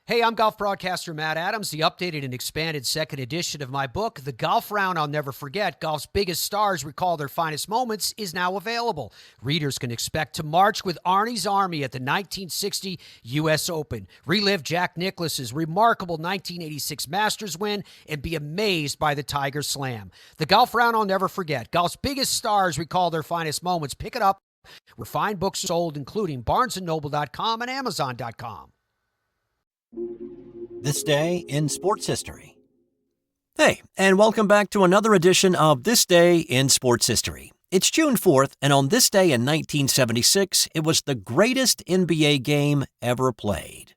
Hey, I'm golf broadcaster Matt Adams. The updated and expanded second edition of my book, The Golf Round I'll Never Forget, Golf's Biggest Stars Recall Their Finest Moments, is now available. Readers can expect to march with Arnie's Army at the 1960 U.S. Open, relive Jack Nicklaus's remarkable 1986 Masters win, and be amazed by the Tiger Slam. The Golf Round I'll Never Forget, Golf's Biggest Stars Recall Their Finest Moments. Pick it up where fine books are sold, including BarnesandNoble.com and Amazon.com. This day in sports history. Hey, and welcome back to another edition of This Day in Sports History. It's June 4th, and on this day in 1976, it was the greatest NBA game ever played.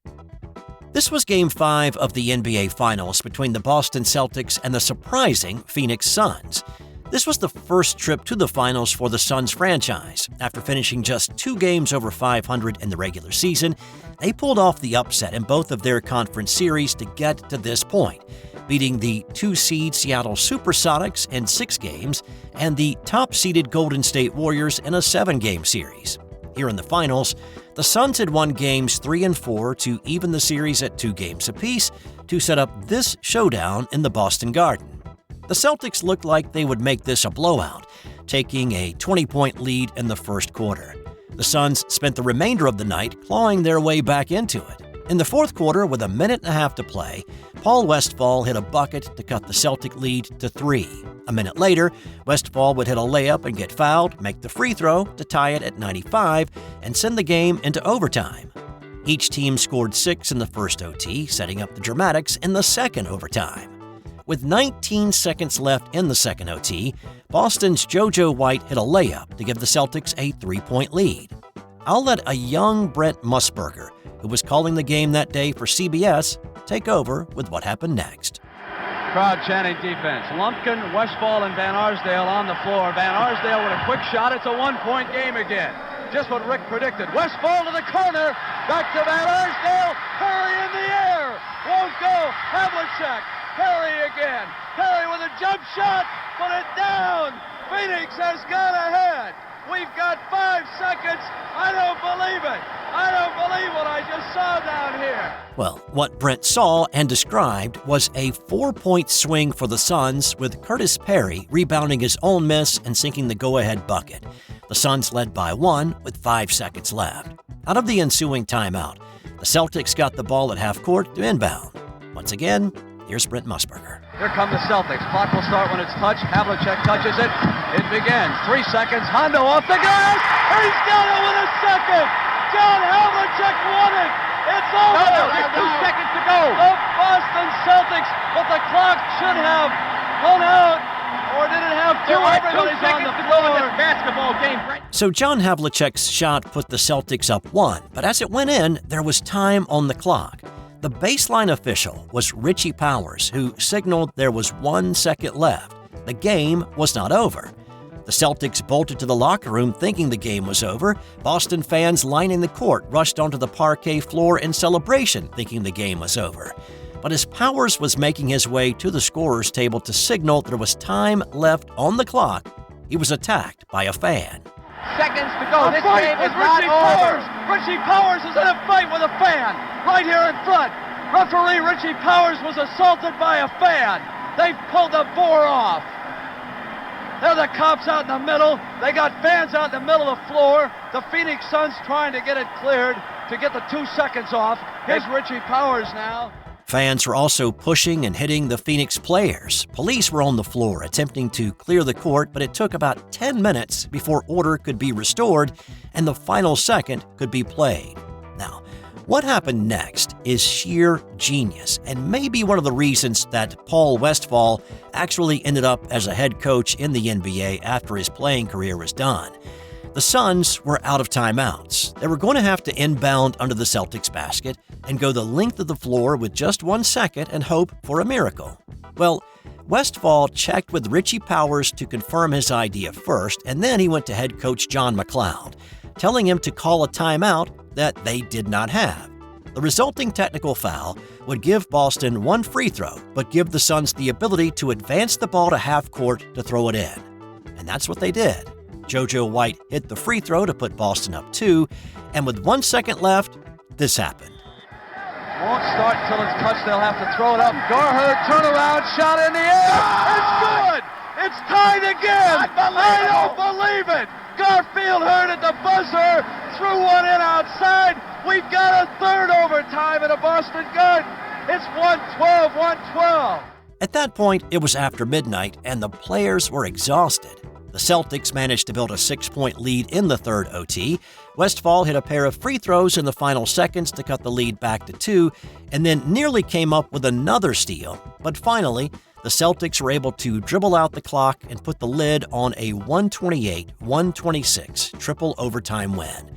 This was Game 5 of the NBA Finals between the Boston Celtics and the surprising Phoenix Suns. This was the first trip to the finals for the Suns franchise. After finishing just 2 games over 500 in the regular season, they pulled off the upset in both of their conference series to get to this point, beating the 2-seed Seattle Supersonics in 6 games and the top-seeded Golden State Warriors in a 7-game series. Here in the finals, the Suns had won games 3 and 4 to even the series at 2 games apiece to set up this showdown in the Boston Garden. The Celtics looked like they would make this a blowout, taking a 20-point lead in the first quarter. The Suns spent the remainder of the night clawing their way back into it. In the fourth quarter, with a minute and a half to play, Paul Westphal hit a bucket to cut the Celtic lead to 3. A minute later, Westphal would hit a layup and get fouled, make the free throw to tie it at 95, and send the game into overtime. Each team scored 6 in the first OT, setting up the dramatics in the second overtime. With 19 seconds left in the second OT, Boston's JoJo White hit a layup to give the Celtics a 3-point lead. I'll let a young Brent Musburger, who was calling the game that day for CBS, take over with what happened next. Crowd chanting defense. Lumpkin, Westphal, and Van Arsdale on the floor. Van Arsdale with a quick shot. It's a 1-point game again. Just what Rick predicted. Westphal to the corner. Back to Van Arsdale. Perry in the air. Won't go. Havlicek. Perry again. Perry with a jump shot. Put it down. Phoenix has gone ahead. We've got 5 seconds. I don't believe it. I don't believe what I just saw down here. Well, what Brent saw and described was a 4-point swing for the Suns, with Curtis Perry rebounding his own miss and sinking the go-ahead bucket. The Suns led by 1 with 5 seconds left. Out of the ensuing timeout, the Celtics got the ball at half court to inbound. Once again, here's Brent Musburger. Here come the Celtics. Clock will start when it's touched. Havlicek touches it. It begins. 3 seconds. Hondo off the glass. He's got it with a second. John Havlicek won it. It's over. There's 2 seconds to go. The Boston Celtics, but the clock should have run out. Or did it have to? Everybody's on the floor. Basketball game. So John Havlicek's shot put the Celtics up 1, but as it went in, there was time on the clock. The baseline official was Richie Powers, who signaled there was 1 second left. The game was not over. The Celtics bolted to the locker room thinking the game was over. Boston fans lining the court rushed onto the parquet floor in celebration thinking the game was over. But as Powers was making his way to the scorer's table to signal there was time left on the clock, he was attacked by a fan. Seconds to go. This game is not Richie over. Powers. Richie Powers is in a fight with a fan right here in front. Referee Richie Powers was assaulted by a fan. They've pulled the bore off. There are the cops out in the middle. They got fans out in the middle of the floor. The Phoenix Suns trying to get it cleared to get the 2 seconds off. Here's Richie Powers now. Fans were also pushing and hitting the Phoenix players. Police were on the floor attempting to clear the court, but it took about 10 minutes before order could be restored and the final second could be played. Now, what happened next is sheer genius, and maybe one of the reasons that Paul Westphal actually ended up as a head coach in the NBA after his playing career was done. The Suns were out of timeouts. They were going to have to inbound under the Celtics basket and go the length of the floor with just 1 second and hope for a miracle. Well, Westphal checked with Richie Powers to confirm his idea first, and then he went to head coach John McLeod, telling him to call a timeout that they did not have. The resulting technical foul would give Boston 1 free throw, but give the Suns the ability to advance the ball to half court to throw it in. And that's what they did. JoJo White hit the free throw to put Boston up 2, and with 1 second left, this happened. Won't start until it's touched. They'll have to throw it up. Garherd, turnaround, shot in the air. It's good. It's tied again. I don't believe it. Garfield heard at the buzzer, threw one in outside. We've got a third overtime in a Boston Garden. It's 112-112. At that point, it was after midnight, and the players were exhausted. The Celtics managed to build a 6-point lead in the third OT. Westphal hit a pair of free throws in the final seconds to cut the lead back to 2, and then nearly came up with another steal. But finally, the Celtics were able to dribble out the clock and put the lid on a 128-126 triple overtime win.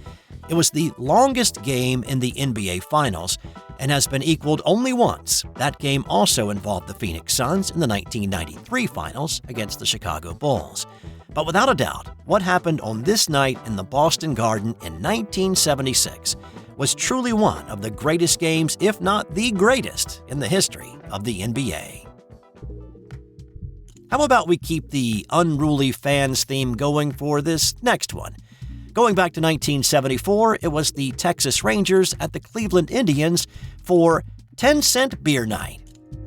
It was the longest game in the NBA Finals and has been equaled only once. That game also involved the Phoenix Suns in the 1993 Finals against the Chicago Bulls. But without a doubt, what happened on this night in the Boston Garden in 1976 was truly one of the greatest games, if not the greatest, in the history of the NBA. How about we keep the unruly fans theme going for this next one? Going back to 1974, it was the Texas Rangers at the Cleveland Indians for 10-cent beer night.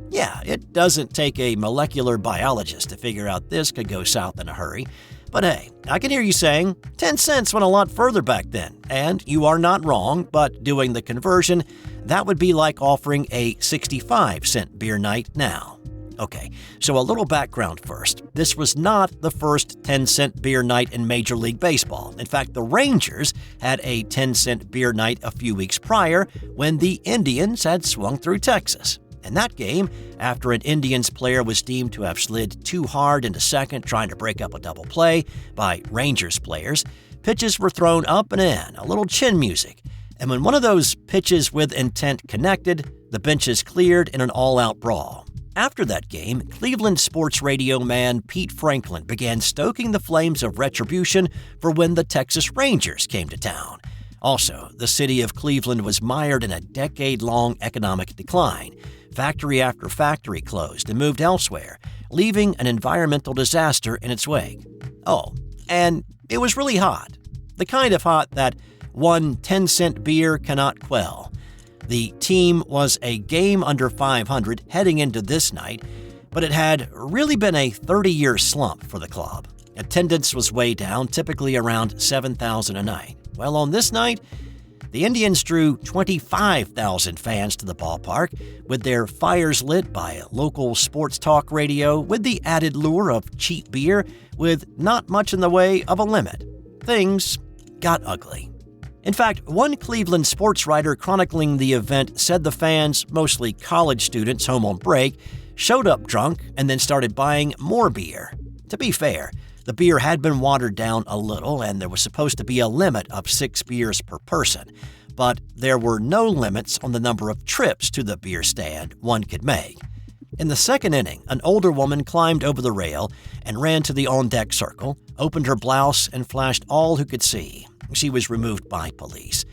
Yeah, it doesn't take a molecular biologist to figure out this could go south in a hurry. But hey, I can hear you saying 10 cents went a lot further back then, and you are not wrong, but doing the conversion, that would be like offering a 65-cent beer night now. Okay, so a little background first. This was not the first 10-cent beer night in Major League Baseball. In fact, the Rangers had a 10-cent beer night a few weeks prior when the Indians had swung through Texas. In that game, after an Indians player was deemed to have slid too hard into second trying to break up a double play by Rangers players, pitches were thrown up and in, a little chin music. And when one of those pitches with intent connected, the benches cleared in an all-out brawl. After that game, Cleveland sports radio man Pete Franklin began stoking the flames of retribution for when the Texas Rangers came to town. Also, the city of Cleveland was mired in a decade-long economic decline. Factory after factory closed and moved elsewhere, leaving an environmental disaster in its wake. Oh, and it was really hot. The kind of hot that one 10-cent beer cannot quell. The team was a game under 500 heading into this night, but it had really been a 30-year slump for the club. Attendance was way down, typically around 7,000 a night. Well, on this night, the Indians drew 25,000 fans to the ballpark, with their fires lit by a local sports talk radio with the added lure of cheap beer with not much in the way of a limit. Things got ugly. In fact, one Cleveland sports writer chronicling the event said the fans, mostly college students home on break, showed up drunk and then started buying more beer. To be fair, the beer had been watered down a little, and there was supposed to be a limit of 6 beers per person, but there were no limits on the number of trips to the beer stand one could make. In the second inning, an older woman climbed over the rail and ran to the on-deck circle, opened her blouse, and flashed all who could see. She was removed by police.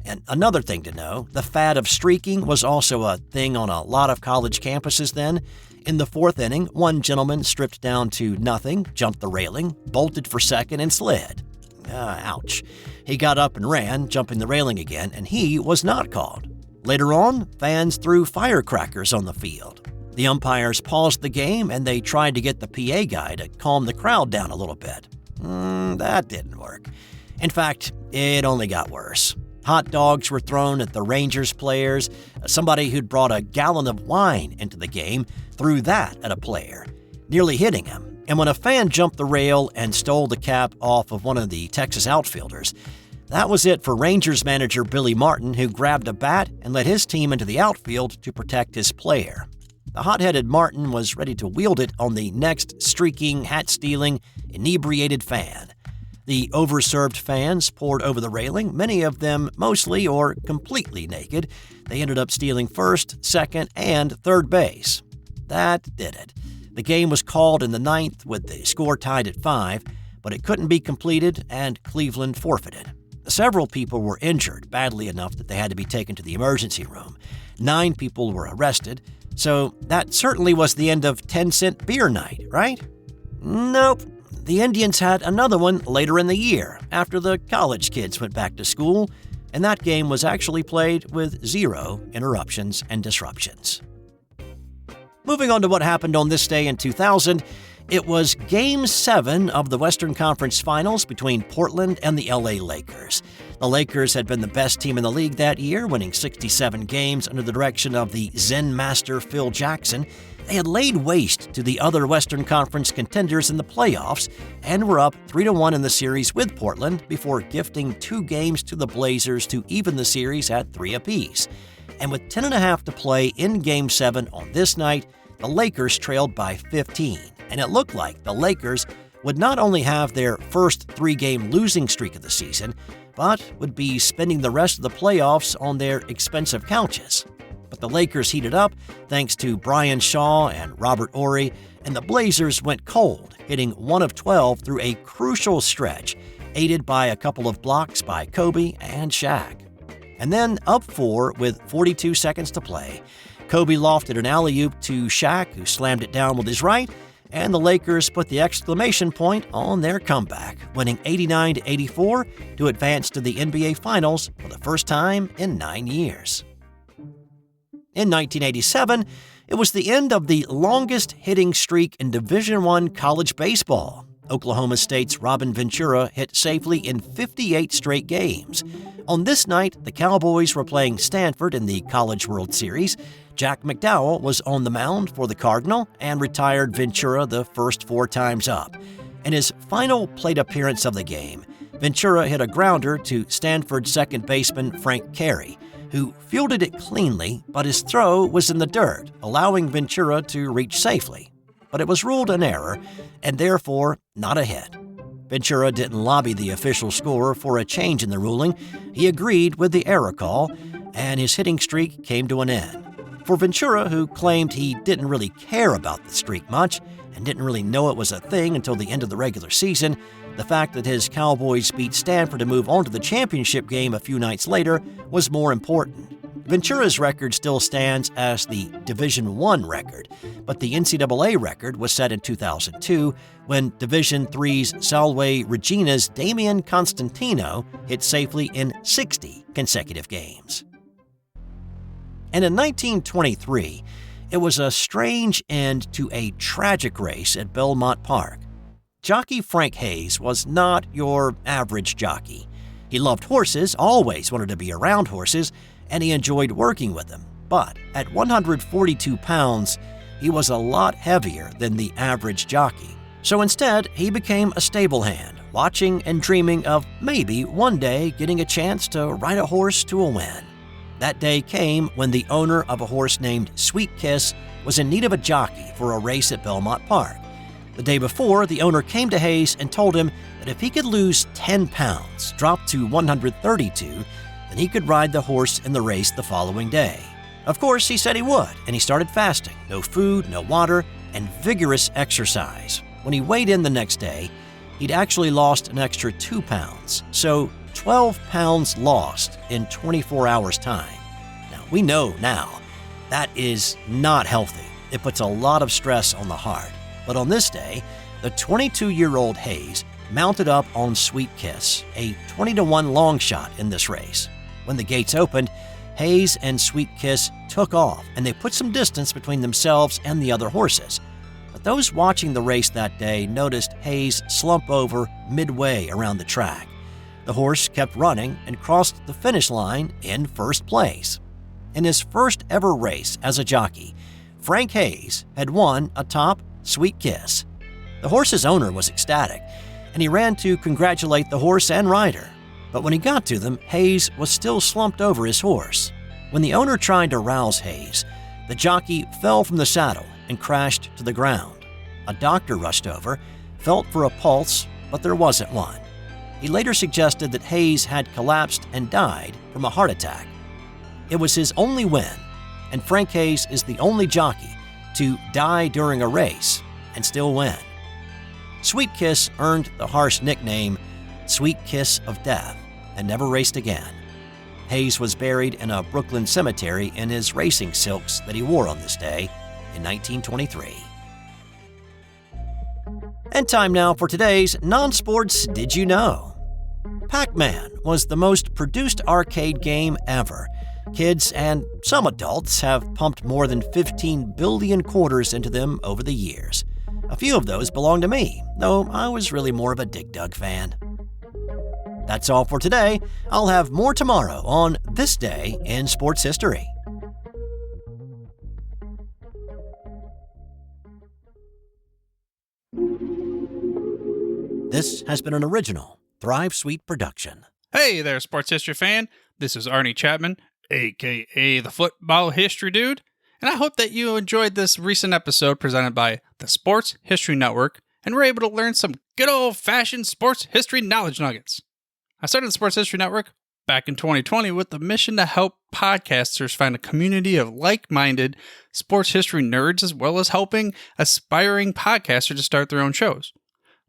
And another thing to know, the fad of streaking was also a thing on a lot of college campuses then. In the fourth inning, one gentleman stripped down to nothing, jumped the railing, bolted for second, and slid. Ouch. He got up and ran, jumping the railing again, and he was not called. Later on, fans threw firecrackers on the field. The umpires paused the game, and they tried to get the PA guy to calm the crowd down a little bit. That didn't work. In fact, it only got worse. Hot dogs were thrown at the Rangers players. Somebody who'd brought a gallon of wine into the game threw that at a player, nearly hitting him. And when a fan jumped the rail and stole the cap off of one of the Texas outfielders, that was it for Rangers manager Billy Martin, who grabbed a bat and led his team into the outfield to protect his player. The hot-headed Martin was ready to wield it on the next streaking, hat-stealing, inebriated fan. The overserved fans poured over the railing, many of them mostly or completely naked. They ended up stealing first, second, and third base. That did it. The game was called in the ninth with the score tied at 5, but it couldn't be completed and Cleveland forfeited. Several people were injured badly enough that they had to be taken to the emergency room. 9 people were arrested, so that certainly was the end of 10-cent beer night, right? Nope. The Indians had another one later in the year, after the college kids went back to school. and that game was actually played with 0 interruptions and disruptions. Moving on to what happened on this day in 2000, it was Game 7 of the Western Conference Finals between Portland and the LA Lakers. The Lakers had been the best team in the league that year, winning 67 games under the direction of the Zen master Phil Jackson. They had laid waste to the other Western Conference contenders in the playoffs and were up 3-1 in the series with Portland before gifting 2 games to the Blazers to even the series at 3 apiece. And with 10.5 to play in Game 7 on this night, the Lakers trailed by 15, and it looked like the Lakers would not only have their first 3-game losing streak of the season, but would be spending the rest of the playoffs on their expensive couches. But the Lakers heated up thanks to Brian Shaw and Robert Horry, and the Blazers went cold, hitting 1 of 12 through a crucial stretch, aided by a couple of blocks by Kobe and Shaq. And then up 4 with 42 seconds to play, Kobe lofted an alley-oop to Shaq, who slammed it down with his right, and the Lakers put the exclamation point on their comeback, winning 89-84 to advance to the NBA Finals for the first time in 9 years. In 1987, it was the end of the longest hitting streak in Division I college baseball. Oklahoma State's Robin Ventura hit safely in 58 straight games. On this night, the Cowboys were playing Stanford in the College World Series. Jack McDowell was on the mound for the Cardinal and retired Ventura the first 4 times up. In his final plate appearance of the game, Ventura hit a grounder to Stanford second baseman Frank Carey, who fielded it cleanly, but his throw was in the dirt, allowing Ventura to reach safely. But it was ruled an error, and therefore not a hit. Ventura didn't lobby the official scorer for a change in the ruling. He agreed with the error call, and his hitting streak came to an end. For Ventura, who claimed he didn't really care about the streak much and didn't really know it was a thing until the end of the regular season, the fact that his Cowboys beat Stanford to move on to the championship game a few nights later was more important. Ventura's record still stands as the Division I record, but the NCAA record was set in 2002 when Division III's Salve Regina's Damian Constantino hit safely in 60 consecutive games. And in 1923, it was a strange end to a tragic race at Belmont Park. Jockey Frank Hayes was not your average jockey. He loved horses, always wanted to be around horses, and he enjoyed working with them. But at 142 pounds, he was a lot heavier than the average jockey. So instead, he became a stable hand, watching and dreaming of maybe one day getting a chance to ride a horse to a win. That day came when the owner of a horse named Sweet Kiss was in need of a jockey for a race at Belmont Park. The day before, the owner came to Hayes and told him that if he could lose 10 pounds, drop to 132, then he could ride the horse in the race the following day. Of course, he said he would, and he started fasting, no food, no water, and vigorous exercise. When he weighed in the next day, he'd actually lost an extra 2 pounds, so 12 pounds lost in 24 hours' time. Now, we know now that is not healthy. It puts a lot of stress on the heart. But on this day, the 22-year-old Hayes mounted up on Sweet Kiss, a 20-1 long shot in this race. When the gates opened, Hayes and Sweet Kiss took off, and they put some distance between themselves and the other horses. But those watching the race that day noticed Hayes slump over midway around the track. The horse kept running and crossed the finish line in first place. In his first ever race as a jockey, Frank Hayes had won atop Sweet Kiss. The horse's owner was ecstatic, and he ran to congratulate the horse and rider. But when he got to them, Hayes was still slumped over his horse. When the owner tried to rouse Hayes, the jockey fell from the saddle and crashed to the ground. A doctor rushed over, felt for a pulse, but there wasn't one. He later suggested that Hayes had collapsed and died from a heart attack. It was his only win, and Frank Hayes is the only jockey to die during a race and still win. Sweet Kiss earned the harsh nickname Sweet Kiss of Death and never raced again. Hayes was buried in a Brooklyn cemetery in his racing silks that he wore on this day in 1923. And time now for today's non-sports Did You Know? Pac-Man was the most produced arcade game ever. Kids and some adults have pumped more than 15 billion quarters into them over the years. A few of those belong to me, though I was really more of a Dig Dug fan. That's all for today. I'll have more tomorrow on This Day in Sports History. This has been an original Thrive Suite production. Hey there, sports history fan. This is Arnie Chapman, a.k.a. the Football History Dude, and I hope that you enjoyed this recent episode presented by the Sports History Network and were able to learn some good old-fashioned sports history knowledge nuggets. I started the Sports History Network back in 2020 with the mission to help podcasters find a community of like-minded sports history nerds, as well as helping aspiring podcasters to start their own shows.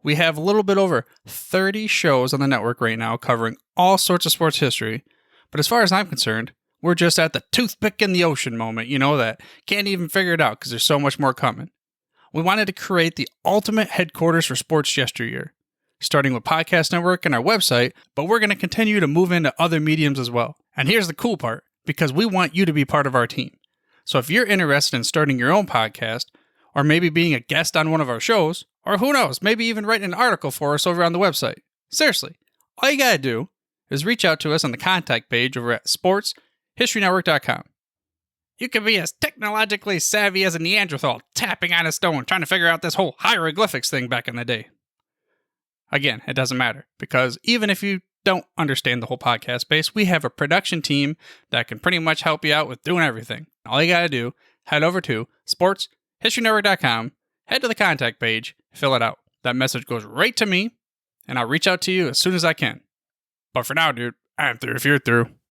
We have a little bit over 30 shows on the network right now covering all sorts of sports history, but as far as I'm concerned, we're just at the toothpick in the ocean moment, that can't even figure it out because there's so much more coming. We wanted to create the ultimate headquarters for sports yesteryear, starting with Podcast Network and our website, but we're going to continue to move into other mediums as well. And here's the cool part, because we want you to be part of our team. So if you're interested in starting your own podcast, or maybe being a guest on one of our shows, or who knows, maybe even writing an article for us over on the website. Seriously, all you gotta do is reach out to us on the contact page over at sportshistorynetwork.com. You can be as technologically savvy as a Neanderthal tapping on a stone trying to figure out this whole hieroglyphics thing back in the day. Again, it doesn't matter, because even if you don't understand the whole podcast space, we have a production team that can pretty much help you out with doing everything. All you gotta do, head over to sportshistorynetwork.com, head to the contact page, fill it out. That message goes right to me, and I'll reach out to you as soon as I can. But for now, dude, I'm through if you're through.